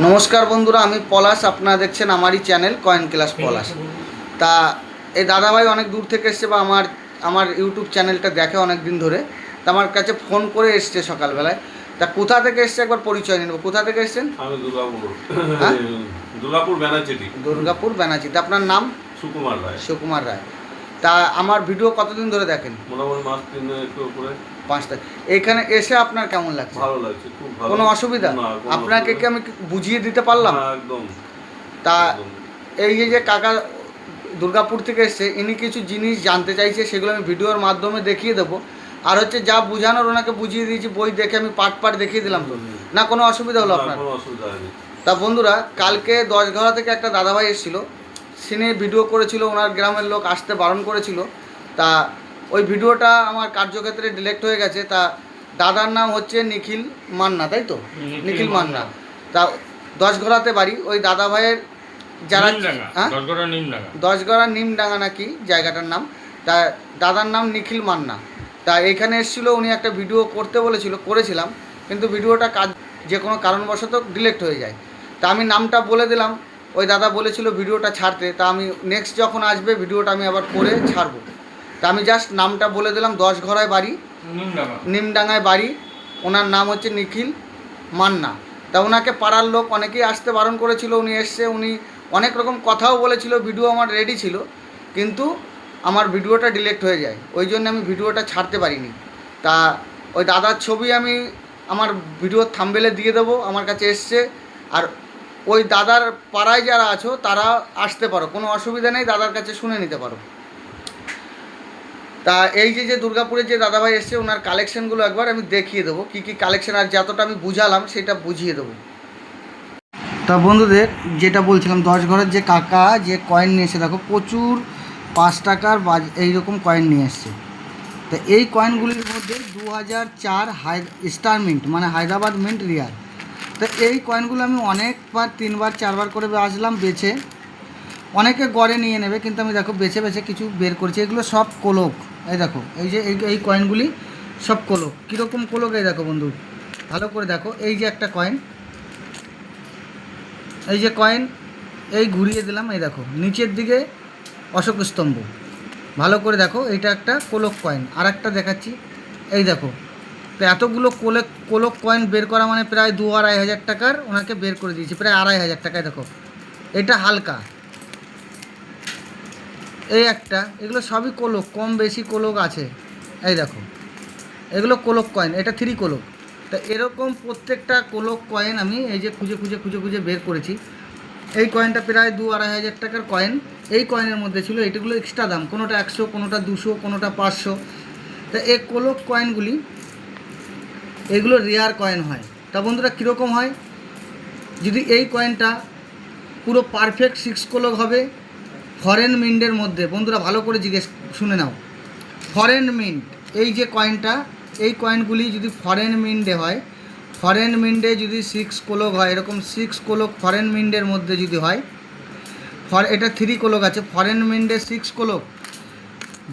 নমস্কার বন্ধুরা, আমি পলাশ। আপনারা দেখছেন আমারই চ্যানেল কয়েন ক্লাস পলাশ। তা এই দাদাভাই অনেক দূর থেকে এসছে, বা আমার ইউটিউব চ্যানেলটা দেখে অনেক দিন ধরে। তা আমার কাছে ফোন করে এসছে সকালবেলায়। তা কোথা থেকে এসছে একবার পরিচয় নিয়ে নেবো। কোথা থেকে এসছেন? আমি দুর্গাপুর। হ্যাঁ, দুর্গাপুর ব্যানাচিটি। দুর্গাপুর ব্যানাচিতে। আপনার নাম? সুকুমার রায়। সুকুমার রায়। তা আমার ভিডিও কতদিন ধরে দেখেন? মোটামুটি মাস 3 একটু উপরে। 5 তারিখ। এইখানে এসে আপনার কেমন লাগছে? ভালো লাগছে, খুব ভালো। কোনো অসুবিধা? না, কোনো আপনাকে কি অসুবিধা। আমি বুঝিয়ে দিতে পারলাম? হ্যাঁ, একদম। তা একদম। এই যে কাকা দুর্গাপুর থেকে এসছে, ইনি কিছু জিনিস জানতে চাইছে, সেগুলো আমি ভিডিওর মাধ্যমে দেখিয়ে দেবো। আর হচ্ছে যা বোঝানোর ওনাকে বুঝিয়ে দিয়েছি, বই দেখে আমি পার্ট দেখিয়ে দিলাম। তো না কোনো অসুবিধা হলো না, আপনার? কোনো অসুবিধা হয়নি। তা বন্ধুরা, কালকে 10 ঘরা থেকে একটা দাদাভাই এসেছিল, সিনে ভিডিও করেছিল, ওনার গ্রামের লোক আসতে বারণ করেছিল। তা ওই ভিডিওটা আমার কার্যক্ষেত্রে ডিলেক্ট হয়ে গেছে। তা দাদার নাম হচ্ছে নিখিল মান্না, তাই তো? নিখিল মান্না। তা 10 ঘরাতে বাড়ি। ওই দাদাভাইয়ের যারা 10 ঘরা নিমডাঙ্গা নাকি জায়গাটার নাম। তা দাদার নাম নিখিল মান্না। তা এখানে এসেছিল, উনি একটা ভিডিও করতে বলেছিল, করেছিলাম, কিন্তু ভিডিওটা যে কোনো কারণবশত ডিলেক্ট হয়ে যায়। তা আমি নামটা বলে দিলাম, ওই দাদা বলেছিল ভিডিওটা ছাড়তে। তা আমি নেক্সট যখন আসবে ভিডিওটা আমি আবার করে ছাড়বো। তা আমি জাস্ট নামটা বলে দিলাম, 10 ঘরায় বাড়ি, নিমডাঙ্গায় বাড়ি। ওনার নাম হচ্ছে নিখিল মান্না। তা ওনাকে পাড়ার লোক অনেকেই আসতে বারণ করেছিল, উনি এসছে, উনি অনেক রকম কথাও বলেছিল, ভিডিও আমার রেডি ছিল, কিন্তু আমার ভিডিওটা ডিলেক্ট হয়ে যায়, ওই জন্য আমি ভিডিওটা ছাড়তে পারিনি। তা ওই দাদার ছবি আমি আমার ভিডিওর থাম্বনেলে দিয়ে দেবো, আমার কাছে এসছে। আর ওই দাদার পাড়ায় যারা আছো তারা আসতে পারো, কোনো অসুবিধা নেই, দাদার কাছে শুনে নিতে পারো। তা এই যে দুর্গাপুরে যে দাদাভাই এসছে, ওনার কালেকশানগুলো একবার আমি দেখিয়ে দেবো, কী কী কালেকশান, আর যতটা আমি বুঝালাম সেটা বুঝিয়ে দেবো। তা বন্ধুদের যেটা বলছিলাম, 10 ঘরের যে কাকা যে কয়েন নিয়ে এসে, দেখো প্রচুর 5 টাকার এইরকম কয়েন নিয়ে এসছে। তো এই কয়েনগুলির মধ্যে 2004 স্টার মিন্ট, মানে হায়দ্রাবাদ মিন্ট রিয়ার। তো এই কয়েনগুলো আমি অনেকবার 3বার 4বার করে আসলাম বেছে। অনেকে গড়ে নিয়ে নেবে, কিন্তু আমি দেখো বেছে বেছে কিছু বের করছি। এগুলো সব কোলক। এই দেখো, এই যে এই কয়েনগুলি সব কোলক। কীরকম কোলক এই দেখো বন্ধু, ভালো করে দেখো। এই যে একটা কয়েন, এই যে কয়েন, এই ঘুরিয়ে দিলাম, এই দেখো নিচের দিকে অশোক স্তম্ভ, ভালো করে দেখো, এইটা একটা কোলক কয়েন। আর একটা দেখাচ্ছি, এই দেখো। তো এতগুলো কোলক কয়েন বের করা মানে প্রায় 2-2.5 হাজার টাকার ওনাকে বের করে দিয়েছি, প্রায় 2.5 হাজার টাকায়। দেখো এটা হালকা, এই একটা, এগুলো সবই কোলক, কম বেশি কোলক আছে। এই দেখো এগুলো কোলক কয়েন, এটা 3 কোলক। তা এরকম প্রত্যেকটা কোলক কয়েন আমি এই যে খুঁজে খুঁজে খুঁজে খুঁজে বের করেছি। এই কয়েনটা প্রায় 2-2.5 হাজার টাকার কয়েন। এই কয়েনের মধ্যে ছিল, এটাগুলো এক্সট্রা দাম, কোনোটা 100, কোনোটা 200, কোনোটা 500। তা এই কোলক কয়েনগুলি, এগুলো রেয়ার কয়েন হয়। তা বন্ধুরা কীরকম হয়, যদি এই কয়েনটা পুরো পারফেক্ট 6 কোলক হবে, ফরেন মিন্টের মধ্যে, বন্ধুরা ভালো করে শুনে নাও, ফরেন মিন্ট, এই যে কয়েনটা, এই কয়েনগুলি যদি ফরেন মিন্টে হয়, ফরেন মিন্টে যদি 6 কোলক হয়, এরকম 6 কোলক ফরেন মিন্টের মধ্যে যদি হয়, এটা 3 কোলক আছে, ফরেন মিন্টে 6 কোলক।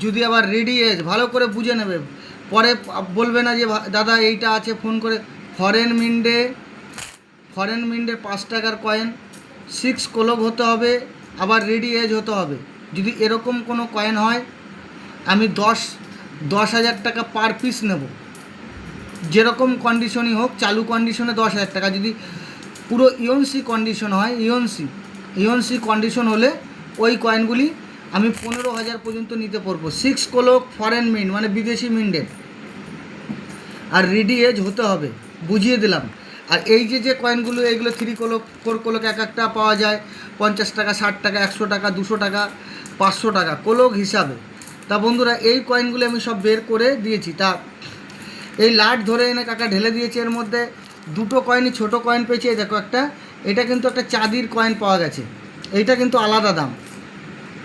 যদি আবার রেডি এজ, ভালো করে বুঝে নেবে, পরে বলবে না যে দাদা এইটা আছে ফোন করে। ফরেন মিন্টে 5 টাকার কয়েন, 6 কোলক হতে হবে, আবার রেডি এজ হতে হবে। যদি এরকম কোনো কয়েন হয়, আমি 10,000 টাকা পার পিস নেব, যেরকম কন্ডিশনই হোক। চালু কন্ডিশনে 10,000 টাকা, যদি পুরো ইয়নসি কন্ডিশন হয়, ইয়নসি কন্ডিশন হলে ওই কয়েনগুলি আমি 15,000 পর্যন্ত নিতে পারবো। 6 কোলক ফরেন মিন্ট, মানে বিদেশি মিন্টের, আর রেডি এজ হতে হবে, বুঝিয়ে দিলাম। আর এই যে কয়েনগুলো, এইগুলো 3 কোলক 4 কোলক এক একটা পাওয়া যায় 50 টাকা, 60 টাকা, 100 টাকা, 200 টাকা, 500 টাকা কোলক হিসাবে। তা বন্ধুরা এই কয়েনগুলো আমি সব বের করে দিয়েছি। তা এই লাট ধরে এনে কাকা ঢেলে দিয়েছে, এর মধ্যে 2টো কয়েনই ছোটো কয়েন পেয়েছে। দেখো একটা, এটা কিন্তু একটা চাঁদির কয়েন পাওয়া গেছে, এইটা কিন্তু আলাদা দাম।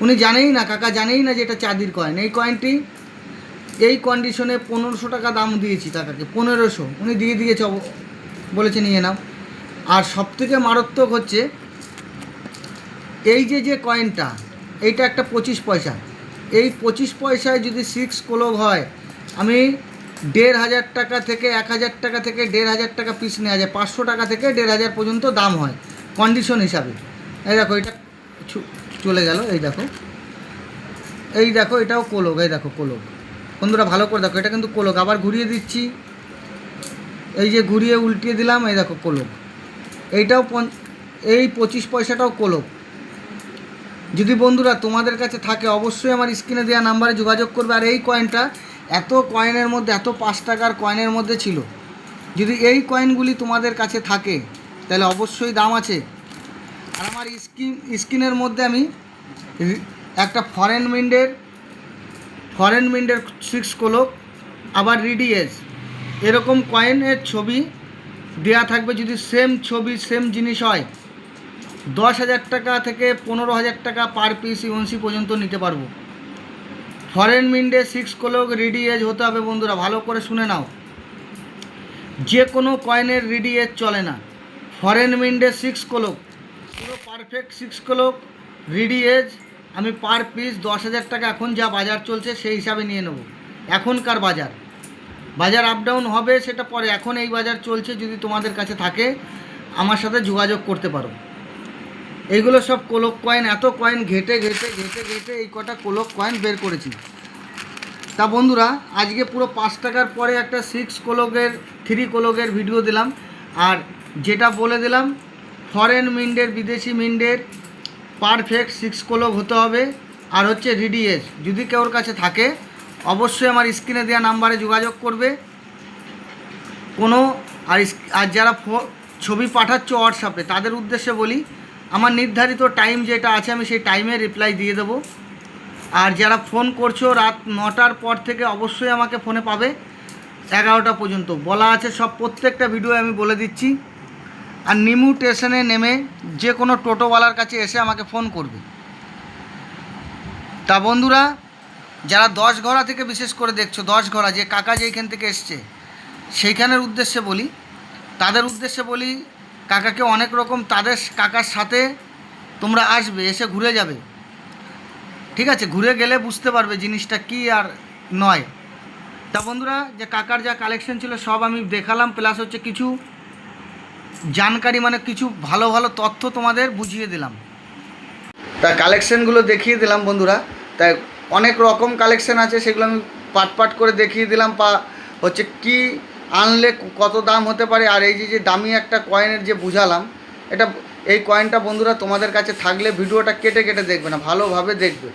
উনি জানেই না, কাকা জানেই না যে এটা চাঁদির কয়েন। এই কয়েনটি এই কন্ডিশনে 1500 টাকা দাম দিয়েছি কাকাকে, 1500 উনি দিয়ে দিয়েছে, বলেছে নিয়ে নাও। আর সবথেকে মারাত্মক হচ্ছে এই যে কয়েনটা, এইটা একটা 25 পয়সা। এই 25 পয়সায় যদি 6 কোলক হয়, আমি 1,500 টাকা থেকে 1,000 টাকা থেকে 1,500 টাকা পিস নেওয়া যায়, 500 টাকা থেকে 1,500 পর্যন্ত দাম হয়। কন্ডিশন হিসাবে। এই দেখো এটা চলে গেল, এই দেখো এটাও কোলক, এই দেখো কোলক। বন্ধুরা ভালো করে দেখো, এটা কিন্তু কোলক। আবার ঘুরিয়ে দিচ্ছি, এই যে ঘুরিয়ে উল্টিয়ে দিলাম, এই দেখো কোলক। এইটাও এই 25 পয়সাটাও কোলক। যদি বন্ধুরা তোমাদের কাছে থাকে অবশ্যই আমার স্ক্রিনে দেওয়া নাম্বারে যোগাযোগ করবে। আর এই কয়েনটা এত কয়েনের মধ্যে, এত 5 টাকার কয়েনের মধ্যে ছিল। যদি এই কয়েনগুলি তোমাদের কাছে থাকে তাহলে অবশ্যই দাম আছে। আর আমার স্ক্রিনের মধ্যে আমি একটা ফরেন মিন্ডের 6 কোলক, আবার রিডিএস এরকম কয়েনের ছবি দেয়া থাকবে। যদি সেম ছবি সেম জিনিস হয় 10,000 টাকা থেকে 15,000 টাকা পার পিস ইউএনসি পর্যন্ত নিতে পারবো। ফরেন মিন্ডে 6 কোলক রিডি এজ হতে হবে। বন্ধুরা ভালো করে শুনে নাও, যে কোনো কয়েনের রিডি এজ চলে না। ফরেন মিন্ডে 6 কোলক পুরো পারফেক্ট 6 কোলক রিডি এজ আমি পার পিস 10,000 টাকা, এখন যা বাজার চলছে সেই হিসাবে নিয়ে নেব। এখনকার বাজার আপ ডাউন হবে সেটা পরে, এখন এই বাজার চলছে। যদি তোমাদের কাছে থাকে আমার সাথে যোগাযোগ করতে পারো। এইগুলো সব কোলক কয়েন, এত কয়েন ঘেটে এই কটা কোলক কয়েন বের করেছি। তা বন্ধুরা আজকে পুরো 5 টাকার পরে একটা 3 কোলকের ভিডিও দিলাম। আর যেটা বলে দিলাম ফরেন মিন্ডের, বিদেশি মিন্ডের পারফেক্ট 6 কোলক হতে হবে। আর হচ্ছে রিডিএস যদি কেউর কাছে থাকে অবশ্যই আমার স্ক্রিনে দেওয়া নাম্বারে যোগাযোগ করবে। আর যারা ছবি পাঠাচ্ছ হোয়াটসঅ্যাপে তাদের উদ্দেশ্যে বলি, আমার নির্ধারিত টাইম যেটা আছে আমি সেই টাইমে রিপ্লাই দিয়ে দেবো। আর যারা ফোন করছো রাত 9টার পর থেকে অবশ্যই আমাকে ফোনে পাবে 11টা পর্যন্ত বলা আছে সব, প্রত্যেকটা ভিডিও আমি বলে দিচ্ছি। আর নিমু স্টেশনে নেমে যে কোনো টোটোওয়ালার কাছে এসে আমাকে ফোন করবে। তা বন্ধুরা যারা 10 ঘোড়া থেকে বিশেষ করে দেখছো, 10 ঘোড়া যে কাকা যেইখান থেকে এসছে সেইখানের উদ্দেশ্যে বলি, তাদের উদ্দেশ্যে বলি কাকাকে অনেক রকম, তাদের কাকার সাথে তোমরা আসবে, এসে ঘুরে যাবে। ঠিক আছে, ঘুরে গেলে বুঝতে পারবে জিনিসটা কি আর নয়। তা বন্ধুরা যে কাকার যা কালেকশন ছিল সব আমি দেখালাম, প্লাস হচ্ছে কিছু জানকারি, মানে কিছু ভালো ভালো তথ্য তোমাদের বুঝিয়ে দিলাম। তা কালেকশানগুলো দেখিয়ে দিলাম বন্ধুরা। তাই অনেক রকম কালেকশান আছে, সেগুলো আমি পাট করে দেখিয়ে দিলাম। হচ্ছে কি আনলে কত দাম হতে পারে। আর এই যে দামি একটা কয়েনের যে বুঝালাম, এই কয়েনটা বন্ধুরা তোমাদের কাছে থাকলে ভিডিওটা কেটে দেখবে না, ভালোভাবে দেখবে।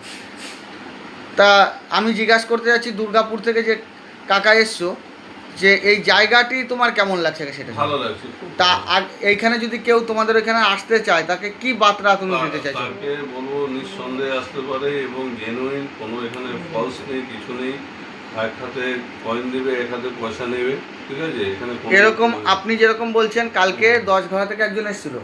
তা আমি জিজ্ঞাসা করতে যাচ্ছি দুর্গাপুর থেকে যে কাকা এসছো, যে এই জায়গাটি তোমার কেমন লাগছে সেটা? ভালো লাগছে। তা এইখানে যদি কেউ তোমাদের এখানে আসতে চায় তাকে কি বার্তা তুমি দিতে চাইছো? তাকে বলবো নিঃসন্দেহে আসতে পারে, এবং জেনুইন, কোনো এখানে ফলস নেই, কিছু নেই। এক হাতে কয়েন দেবে, এক হাতে পয়সা নেবে, ঠিক আছে? এখানে এরকম আপনি যেরকম বলছেন কালকে 10 ঘোড়া থেকে একজন এসেছিল,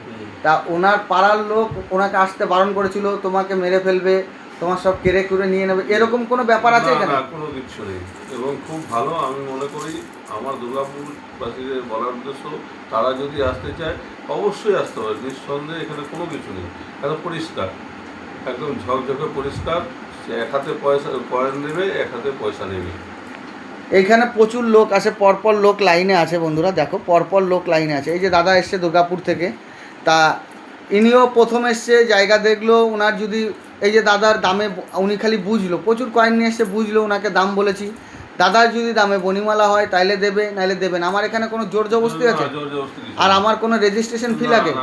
তা ওনার পাড়ার লোক ওনাকে আসতে বারণ করেছিল, তোমাকে মেরে ফেলবে, তোমার সব কেড়ে কুড়ে নিয়ে নেবে, এরকম কোনো ব্যাপার আছে এখানে? না, কোনো কিছু নেই। এবং খুব ভালো, আমি মনে করি আমার দুর্গাপুরবাসীদের বলার উদ্দেশ্য, তারা যদি আসতে চায় অবশ্যই আসতে হবে, নিঃসন্দেহে। এখানে কোনো কিছু নেই, একদম পরিষ্কার, একদম ঝকঝকে পরিষ্কার। সে এক হাতে কয়েন দেবে, এক হাতে পয়সা নেবে। এইখানে প্রচুর লোক আসে, পরপর লোক লাইনে আছে বন্ধুরা, দেখো পরপর লোক লাইনে আছে। এই যে দাদা এসছে দুর্গাপুর থেকে, তা ইনিও প্রথম এসছে, জায়গা দেখলো। ওনার যদি এই যে দাদার দামে উনি খালি বুঝলো, প্রচুর কয়েন নিয়ে এসছে, বুঝলো, ওনাকে দাম বলেছি। দাদার যদি দামে বনিমালা হয় তাইলে দেবে, নাইলে দেবে না। আমার এখানে কোনো জোর জবরদস্তি আছে? আর আমার কোনো রেজিস্ট্রেশন ফি লাগে?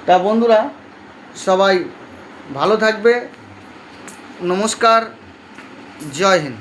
তা বন্ধুরা সবাই ভালো থাকবে, নমস্কার, জয় হিন্দ।